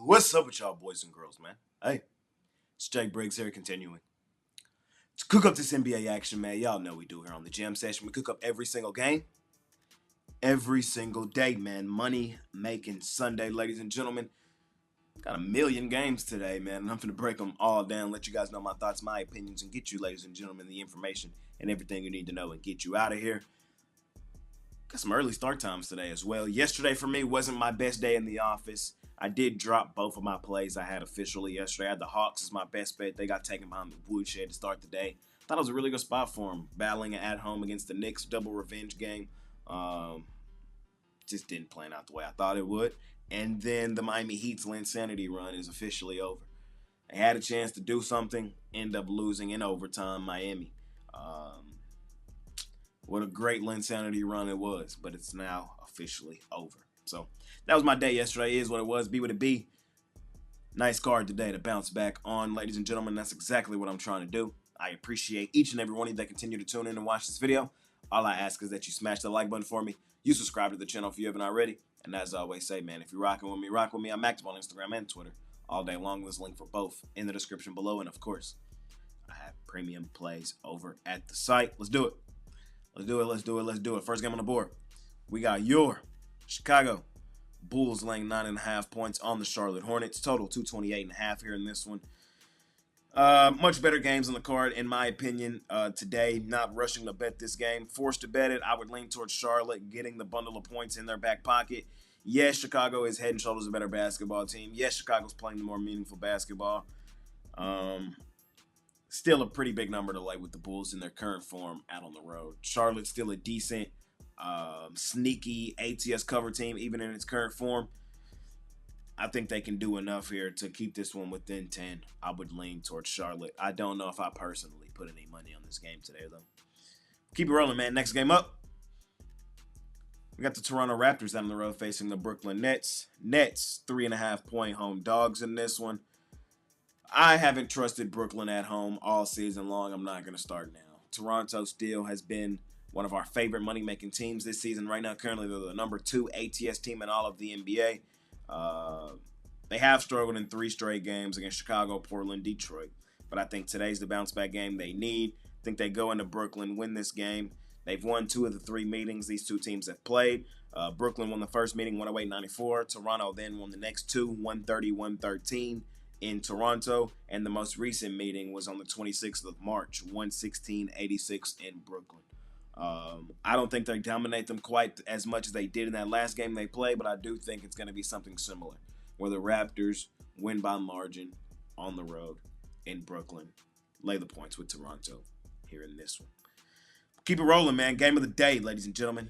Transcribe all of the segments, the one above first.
What's up with y'all boys and girls, man? Hey, it's Jake Briggs here continuing to cook up this NBA action, man. Y'all know we do here on the Jam Session. We cook up every single game, every single day, man. Money making Sunday, ladies and gentlemen. Got a million games today, man, and I'm going to break them all down, let you guys know my thoughts, my opinions, and get you, ladies and gentlemen, the information and everything you need to know and get you out of here. Got some early start times today as well. Yesterday for me wasn't my best day in the office. I did drop both of my plays I had officially yesterday. I had the Hawks as my best bet. They got taken behind the woodshed to start the day. Thought it was a really good spot for them, battling at home against the Knicks, double revenge game. Just didn't plan out the way I thought it would. And then the Miami Heat's Linsanity run is officially over. They had a chance to do something, end up losing in overtime, Miami. What a great Linsanity run it was, but it's now officially over. So that was my day yesterday. It is what it was. Be what it be. Nice card today to bounce back on, ladies and gentlemen. That's exactly what I'm trying to do. I appreciate each and every one of you that continue to tune in and watch this video. All I ask is that you smash the like button for me. You subscribe to the channel if you haven't already. And as I always say, man, if you're rocking with me, rock with me. I'm active on Instagram and Twitter all day long. There's a link for both in the description below. And of course, I have premium plays over at the site. Let's do it. Let's do it. Let's do it. Let's do it. First game on the board. We got your Chicago Bulls laying 9.5 points on the Charlotte Hornets. Total 228.5 here in this one. Much better games on the card, in my opinion, today. Not rushing to bet this game. Forced to bet it, I would lean towards Charlotte getting the bundle of points in their back pocket. Yes, Chicago is head and shoulders a better basketball team. Yes, Chicago's playing the more meaningful basketball. Still a pretty big number to lay with the Bulls in their current form out on the road. Charlotte's still a decent, sneaky ATS cover team, even in its current form. I think they can do enough here to keep this one within 10. I would lean towards Charlotte. I don't know if I personally put any money on this game today, though. Keep it rolling, man. Next game up. We got the Toronto Raptors down the road facing the Brooklyn Nets. Nets, 3.5-point home dogs in this one. I haven't trusted Brooklyn at home all season long. I'm not going to start now. Toronto still has been one of our favorite money-making teams this season. Right now, currently, they're the number 2 ATS team in all of the NBA. They have struggled in 3 straight games against Chicago, Portland, Detroit. But I think today's the bounce-back game they need. I think they go into Brooklyn, win this game. They've won 2 of the 3 meetings these two teams have played. Brooklyn won the first meeting, 108-94. Toronto then won the next 2, 130-113 in Toronto. And the most recent meeting was on the 26th of March, 116-86 in Brooklyn. I don't think they dominate them quite as much as they did in that last game they played, but I do think it's going to be something similar, where the Raptors win by margin on the road in Brooklyn, lay the points with Toronto here in this one. Keep it rolling, man. Game of the day, ladies and gentlemen.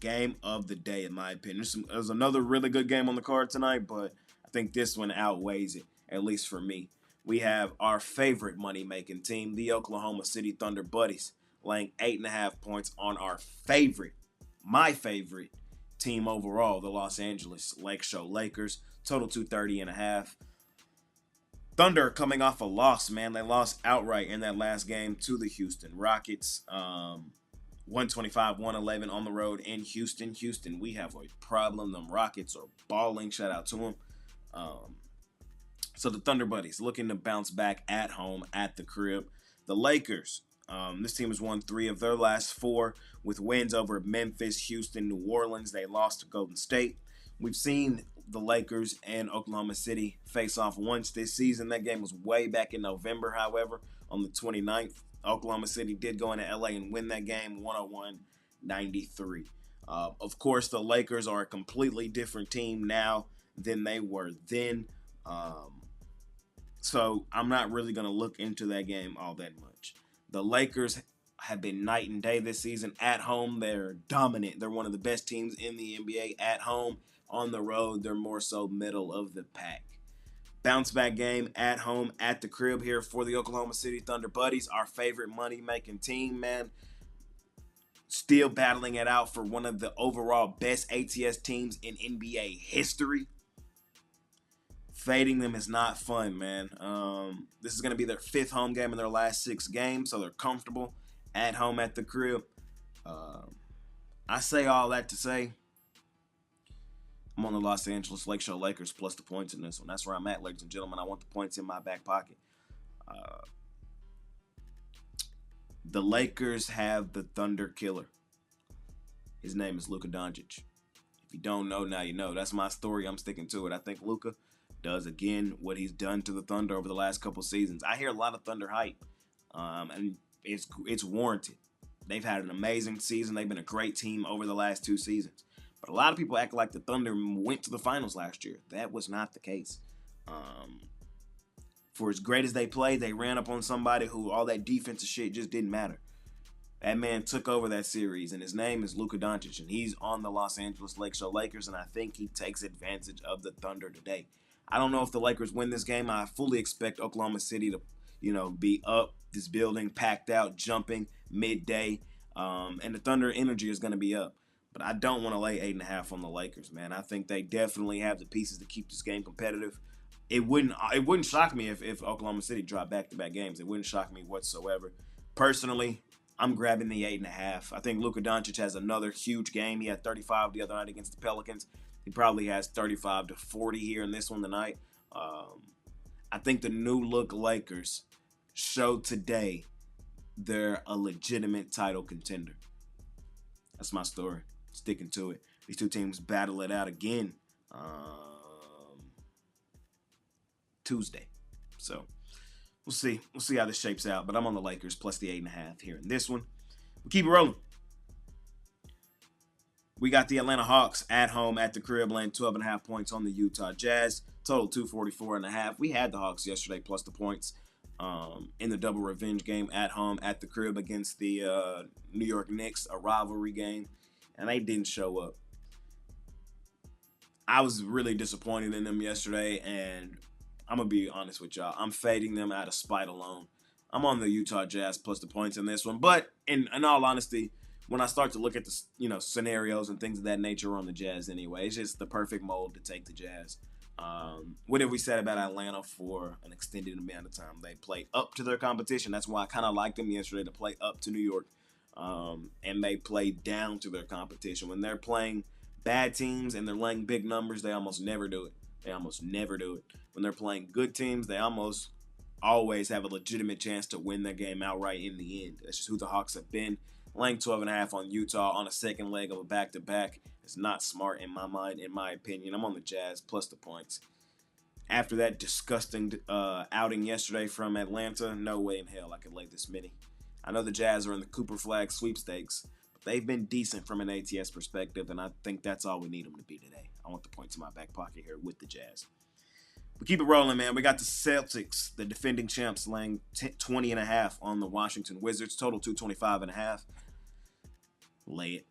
Game of the day, in my opinion. There's another really good game on the card tonight, but I think this one outweighs it, at least for me. We have our favorite money-making team, the Oklahoma City Thunder Buddies, laying 8.5 points on our favorite, my favorite team overall, the Los Angeles Lake Show Lakers. Total 230.5. Thunder coming off a loss, man. They lost outright in that last game to the Houston Rockets. 125-111 on the road in Houston. Houston, we have a problem. Them Rockets are balling. Shout out to them. So the Thunder Buddies looking to bounce back at home at the crib. The Lakers, this team has won 3 of their last 4 with wins over Memphis, Houston, New Orleans. They lost to Golden State. We've seen the Lakers and Oklahoma City face off once this season. That game was way back in November, however, on the 29th. Oklahoma City did go into LA and win that game 101-93. Of course, the Lakers are a completely different team now than they were then. So I'm not really going to look into that game all that much. The Lakers have been night and day this season. At home, they're dominant. They're one of the best teams in the NBA at home. On the road, they're more so middle of the pack. Bounce back game at home at the crib here for the Oklahoma City Thunder Buddies, our favorite money-making team, man. Still battling it out for one of the overall best ATS teams in NBA history. Fading them is not fun, man. This is going to be their 5th home game in their last 6 games, so they're comfortable at home at the crib. I say all that to say I'm on the Los Angeles Lakers plus the points in this one. That's where I'm at, ladies and gentlemen. I want the points in my back pocket. The Lakers have the Thunder killer. His name is Luka Doncic. If you don't know, now you know. That's my story. I'm sticking to it. I think Luka does, again, what he's done to the Thunder over the last couple seasons. I hear a lot of Thunder hype, and it's warranted. They've had an amazing season. They've been a great team over the last 2 seasons. But a lot of people act like the Thunder went to the finals last year. That was not the case. For as great as they played, they ran up on somebody who all that defensive shit just didn't matter. That man took over that series, and his name is Luka Doncic, and he's on the Los Angeles Lakers, and I think he takes advantage of the Thunder today. I don't know if the Lakers win this game. I fully expect Oklahoma City to, be up, this building, packed out, jumping, midday, and the Thunder energy is going to be up. But I don't want to lay 8.5 on the Lakers, man. I think they definitely have the pieces to keep this game competitive. It wouldn't shock me if Oklahoma City dropped back-to-back games. It wouldn't shock me whatsoever. Personally, I'm grabbing the 8.5. I think Luka Doncic has another huge game. He had 35 the other night against the Pelicans. He probably has 35 to 40 here in this one tonight. I think the new look Lakers showed today they're a legitimate title contender. That's my story. Sticking to it. These two teams battle it out again Tuesday. So we'll see. We'll see how this shapes out. But I'm on the Lakers plus the 8.5 here in this one. We'll keep it rolling. We got the Atlanta Hawks at home at the crib, laying 12.5 points on the Utah Jazz. Total 244.5. We had the Hawks yesterday plus the points in the double revenge game at home at the crib against the New York Knicks, a rivalry game, and they didn't show up. I was really disappointed in them yesterday, and I'm going to be honest with y'all. I'm fading them out of spite alone. I'm on the Utah Jazz plus the points in this one, but in all honesty, when I start to look at the scenarios and things of that nature on the Jazz anyway, it's just the perfect mold to take the Jazz. What have we said about Atlanta for an extended amount of time? They play up to their competition. That's why I kind of liked them yesterday, to play up to New York. And they play down to their competition. When they're playing bad teams and they're laying big numbers, they almost never do it. When they're playing good teams, they almost always have a legitimate chance to win their game outright in the end. That's just who the Hawks have been. Laying 12.5 on Utah on a second leg of a back-to-back is not smart in my mind, in my opinion. I'm on the Jazz plus the points. After that disgusting outing yesterday from Atlanta, no way in hell I could lay this many. I know the Jazz are in the Cooper Flag sweepstakes, but they've been decent from an ATS perspective, and I think that's all we need them to be today. I want the points in my back pocket here with the Jazz. We keep it rolling, man. We got the Celtics, the defending champs, laying 20.5 on the Washington Wizards. Total 225.5. Lay it.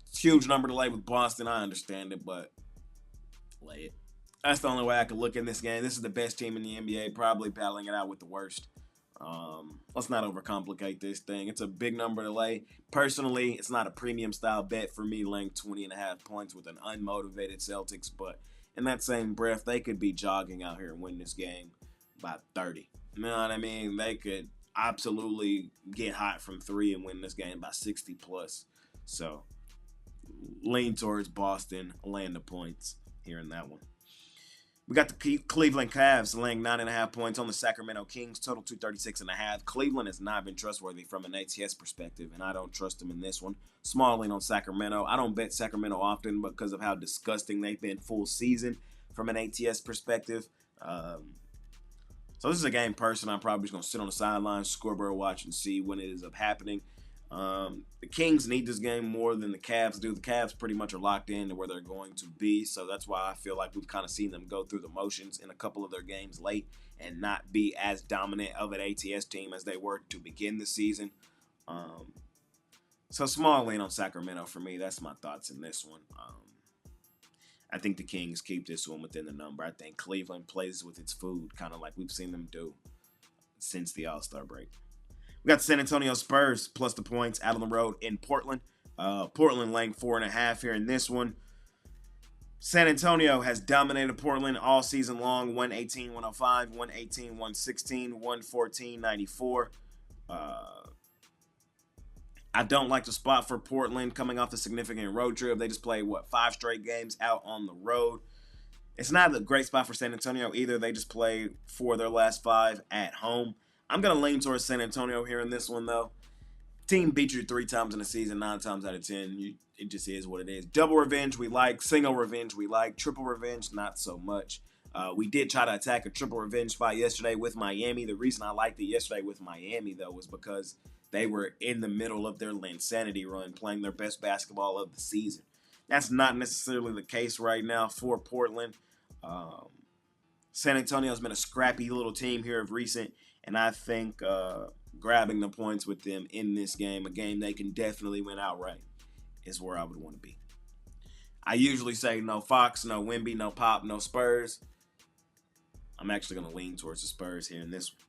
It's a huge number to lay with Boston. I understand it, but lay it. That's the only way I could look in this game. This is the best team in the NBA, probably battling it out with the worst. Let's not overcomplicate this thing. It's a big number to lay. Personally, it's not a premium style bet for me, laying 20.5 points with an unmotivated Celtics, but in that same breath, they could be jogging out here and win this game by 30. You know what I mean? They could absolutely get hot from 3 and win this game by 60 plus. So, lean towards Boston, laying the points here in that one. We got the Cleveland Cavs laying 9.5 points on the Sacramento Kings, total 236.5. Cleveland has not been trustworthy from an ATS perspective, and I don't trust them in this one. Small lean on Sacramento. I don't bet Sacramento often because of how disgusting they've been full season from an ATS perspective. So this is a game person I'm probably just going to sit on the sidelines, scoreboard watch, and see when it ends up happening. The Kings need this game more than the Cavs do. The Cavs pretty much are locked in to where they're going to be, so that's why I feel like we've kind of seen them go through the motions in a couple of their games late and not be as dominant of an ATS team as they were to begin the season. So small lean on Sacramento for me. That's my thoughts in this one. I think the Kings keep this one within the number. I think Cleveland plays with its food, kind of like we've seen them do since the All-Star break. We got the San Antonio Spurs plus the points out on the road in Portland. Portland laying 4.5 here in this one. San Antonio has dominated Portland all season long. 118-105, 118-116, 114-94. I don't like the spot for Portland coming off a significant road trip. They just played, 5 straight games out on the road. It's not a great spot for San Antonio either. They just played 4 of their last 5 at home. I'm going to lean towards San Antonio here in this one, though. Team beat you 3 times in the season, 9 times out of 10. It just is what it is. Double revenge, we like. Single revenge, we like. Triple revenge, not so much. We did try to attack a triple revenge fight yesterday with Miami. The reason I liked it yesterday with Miami, though, was because they were in the middle of their insanity run, playing their best basketball of the season. That's not necessarily the case right now for Portland. San Antonio's been a scrappy little team here of recent, and I think grabbing the points with them in this game, a game they can definitely win outright, is where I would want to be. I usually say no Fox, no Wemby, no Pop, no Spurs. I'm actually going to lean towards the Spurs here in this one.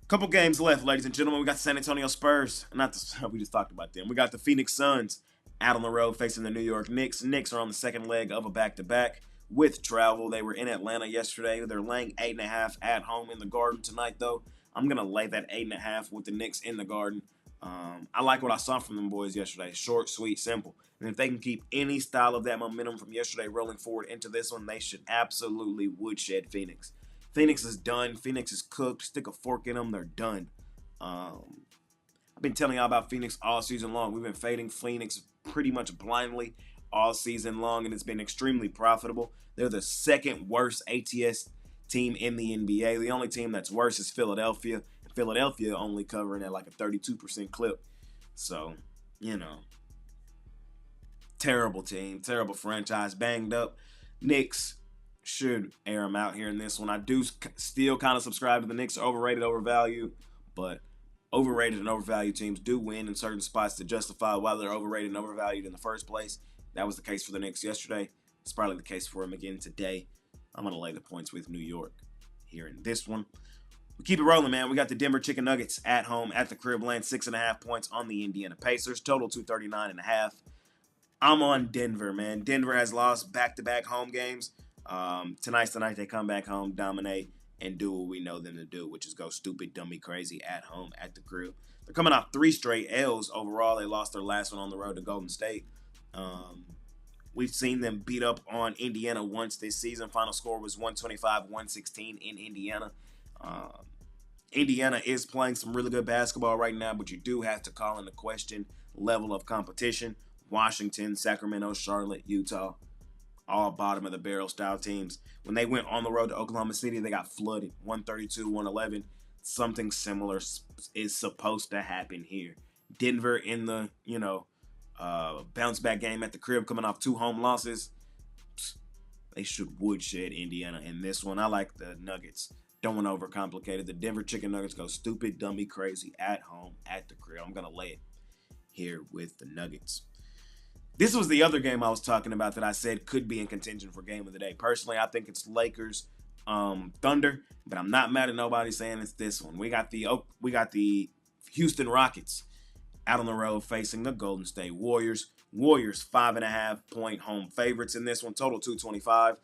Couple games left, ladies and gentlemen. We got the San Antonio Spurs. We just talked about them. We got the Phoenix Suns out on the road facing the New York Knicks. Knicks are on the second leg of a back-to-back with travel. They were in Atlanta yesterday. They're laying 8.5 at home in the Garden tonight, though. I'm going to lay that 8.5 with the Knicks in the Garden. I like what I saw from them boys yesterday. Short, sweet, simple. And if they can keep any style of that momentum from yesterday rolling forward into this one, they should absolutely woodshed Phoenix. Phoenix is done. Phoenix is cooked. Stick a fork in them. They're done. I've been telling y'all about Phoenix all season long. We've been fading Phoenix pretty much blindly all season long, and it's been extremely profitable. They're the second worst ATS team in the NBA. The only team that's worse is Philadelphia. And Philadelphia only covering at like a 32% clip. So, terrible team, terrible franchise, banged up. Knicks should air them out here in this one. I do still kind of subscribe to the Knicks are overrated, overvalued, but overrated and overvalued teams do win in certain spots to justify why they're overrated and overvalued in the first place. That was the case for the Knicks yesterday. It's probably the case for them again today. I'm going to lay the points with New York here in this one. We keep it rolling, man. We got the Denver Chicken Nuggets at home at the crib, laying 6.5 points on the Indiana Pacers. Total 239.5. I'm on Denver, man. Denver has lost back-to-back home games. Tonight's the night they come back home, dominate, and do what we know them to do, which is go stupid, dummy, crazy at home at the crib. They're coming off 3 straight L's overall. They lost their last one on the road to Golden State. We've seen them beat up on Indiana once this season. Final score was 125-116 in Indiana. Indiana is playing some really good basketball right now, but you do have to call into question level of competition. Washington, Sacramento, Charlotte, Utah, all bottom of the barrel style teams. When they went on the road to Oklahoma City, they got flooded, 132-111. Something similar is supposed to happen here. Denver in the, bounce back game at the crib, coming off 2 home losses. They should woodshed Indiana in this one. I like the Nuggets. Don't want to overcomplicate it. The Denver Chicken Nuggets go stupid, dummy, crazy at home at the crib. I'm going to lay it here with the Nuggets. This was the other game I was talking about that I said could be in contention for game of the day. Personally, I think it's Lakers Thunder, but I'm not mad at nobody saying it's this one. We got the Houston Rockets out on the road facing the Golden State Warriors. Warriors 5.5-point home favorites in this one, total 225.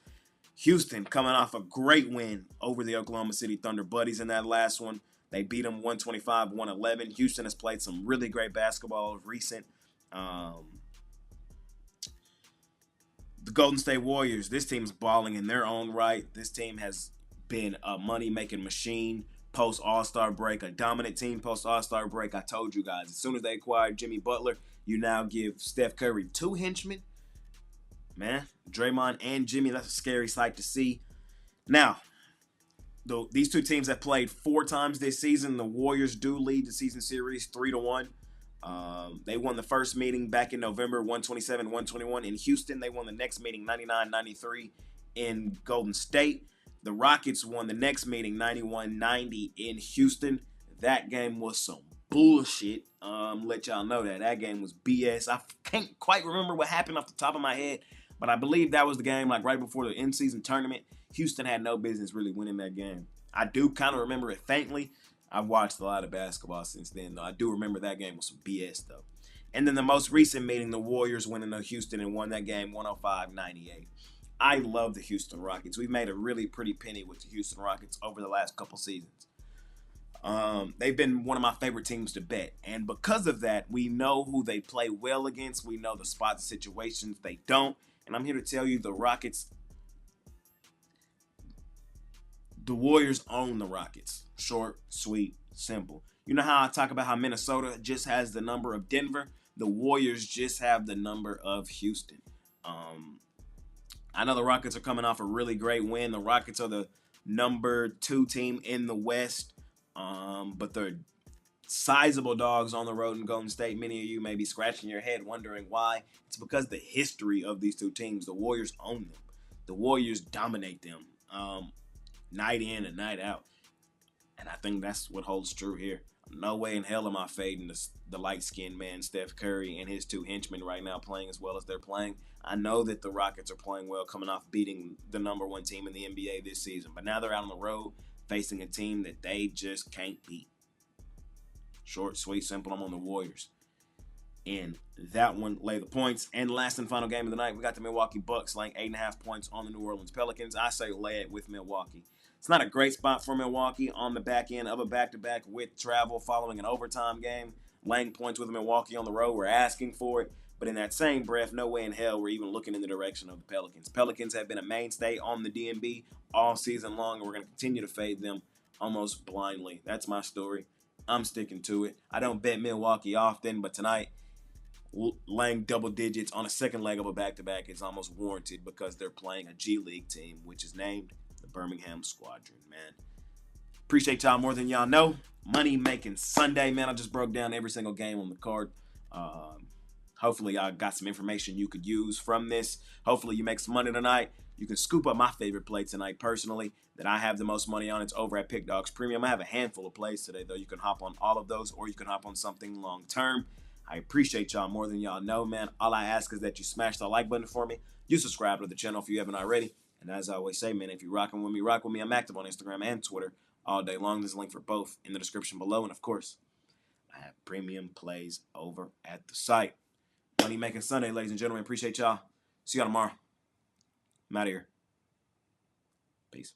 Houston coming off a great win over the Oklahoma City Thunder buddies in that last one. They beat them 125-111. Houston has played some really great basketball of recent. The Golden State Warriors, this team's balling in their own right. This team has been a money-making machine post All-Star break, a dominant team post All-Star break. I told you guys, as soon as they acquired Jimmy Butler, you now give Steph Curry 2 henchmen. Man, Draymond and Jimmy, that's a scary sight to see. Now, these 2 teams have played 4 times this season. The Warriors do lead the season series 3-1. They won the first meeting back in November, 127-121 in Houston. They won the next meeting, 99-93 in Golden State. The Rockets won the next meeting, 91-90 in Houston. That game was some bullshit. Let y'all know that game was BS. I can't quite remember what happened off the top of my head, but I believe that was the game like right before the in-season tournament. Houston had no business really winning that game. I do kind of remember it faintly. I've watched a lot of basketball since then, though. I do remember that game was some BS, though. And then the most recent meeting, the Warriors went into Houston and won that game 105-98. I love the Houston Rockets. We've made a really pretty penny with the Houston Rockets over the last couple seasons. They've been one of my favorite teams to bet. And because of that, we know who they play well against. We know the spots and situations they don't. And I'm here to tell you the Rockets, the Warriors own the Rockets. Short, sweet, simple. You know how I talk about how Minnesota just has the number of Denver? The Warriors just have the number of Houston. I know the Rockets are coming off a really great win. The Rockets are the number 2 team in the West, but they're sizable dogs on the road in Golden State. Many of you may be scratching your head wondering why. It's because the history of these 2 teams. The Warriors own them. The Warriors dominate them night in and night out. And I think that's what holds true here. No way in hell am I fading the light-skinned man, Steph Curry, and his 2 henchmen right now playing as well as they're playing. I know that the Rockets are playing well, coming off beating the number 1 team in the NBA this season. But now they're out on the road facing a team that they just can't beat. Short, sweet, simple. I'm on the Warriors. And that one, lay the points. And last and final game of the night, we got the Milwaukee Bucks laying 8.5 points on the New Orleans Pelicans. I say lay it with Milwaukee. It's not a great spot for Milwaukee on the back end of a back-to-back with travel following an overtime game. Laying points with Milwaukee on the road, we're asking for it. But in that same breath, no way in hell we're even looking in the direction of the Pelicans. Pelicans have been a mainstay on the DMB all season long, and we're going to continue to fade them almost blindly. That's my story. I'm sticking to it. I don't bet Milwaukee often, but tonight, laying double digits on a second leg of a back-to-back is almost warranted because they're playing a G League team, which is named the Birmingham Squadron, man. Appreciate y'all more than y'all know. Money making Sunday, man. I just broke down every single game on the card. Hopefully y'all got some information you could use from this. Hopefully you make some money tonight. You can scoop up my favorite play tonight personally that I have the most money on. It's over at Pickdawgz Premium. I have a handful of plays today, though. You can hop on all of those, or you can hop on something long term. I appreciate y'all more than y'all know, man. All I ask is that you smash the like button for me. You subscribe to the channel if you haven't already. And as I always say, man, if you're rocking with me, rock with me. I'm active on Instagram and Twitter all day long. There's a link for both in the description below. And, of course, I have premium plays over at the site. Money making Sunday, ladies and gentlemen. Appreciate y'all. See y'all tomorrow. I'm out of here. Peace.